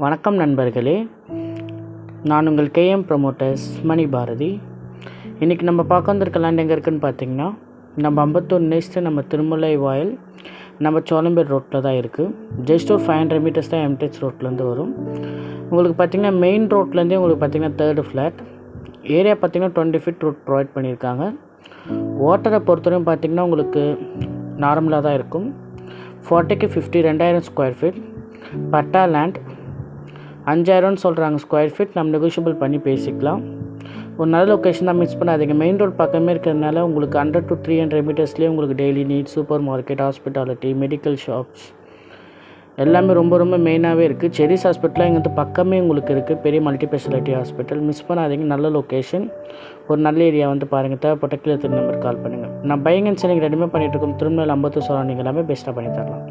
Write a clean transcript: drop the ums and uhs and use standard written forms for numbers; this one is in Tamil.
வணக்கம் நண்பர்களே, நான் உங்கள் கேஎம் ப்ரமோட்டர்ஸ் மணி பாரதி. இன்றைக்கி நம்ம பார்க்க வந்திருக்க லேண்ட் எங்கே இருக்குதுன்னு பார்த்தீங்கன்னா, நம்ம அம்பத்தூர் நெக்ஸ்ட்டு நம்ம திருமுல்லைவாயல் நம்ம சோளம்பேடு ரோட்டில் தான் இருக்குது. ஜஸ்ட் ஒரு 500 மீட்டர்ஸ் தான் எம்டிஹெச் ரோட்லேருந்து வரும். உங்களுக்கு பார்த்திங்கன்னா மெயின் ரோட்லேருந்தே உங்களுக்கு பார்த்திங்கன்னா 3rd ஃப்ளாட் ஏரியா பார்த்திங்கன்னா 20 feet ரோட் ப்ரொவைட் பண்ணியிருக்காங்க. வாட்டரை பொறுத்தவரையும் பார்த்திங்கன்னா உங்களுக்கு நார்மலாக தான் இருக்கும். 40க்கு 50 2000 ஸ்கொயர் ஃபீட் பட்டா லேண்ட் 5000 சொல்கிறாங்க ஸ்கொயர் ஃபீட். நம்ம நெகோஷியபிள் பண்ணி பேசிக்கலாம். ஒரு நல்ல லொக்கேஷன் தான், மிஸ் பண்ணாதீங்க. மெயின் ரோட் பக்கமே இருக்கிறதுனால உங்களுக்கு 100 to 300 மீட்டர்ஸ்லேயே உங்களுக்கு daily need, super market, hospitality, medical shops எல்லாமே ரொம்ப மெயினாகவே இருக்குது. செரிஸ் ஹாஸ்பிட்டலாக இங்கே பக்கமே உங்களுக்கு இருக்குது, பெரிய மல்டி ஸ்பெஷாலிட்டி ஹாஸ்பிட்டல். மிஸ் பண்ணாதீங்க, நல்ல லொக்கேஷன், ஒரு நல்ல ஏரியா வந்து பாருங்கள். தேவைப்பட்ட கீழே நம்பர் கால் பண்ணுங்கள். நான் பையிங் அண்ட் செல்லிங் ரெண்டுமே பண்ணிகிட்டு இருக்கோம். திருமலை, அம்பத்தூர், சரௌண்டிங் எல்லாமே பெஸ்ட்டாக பண்ணி தரலாம்.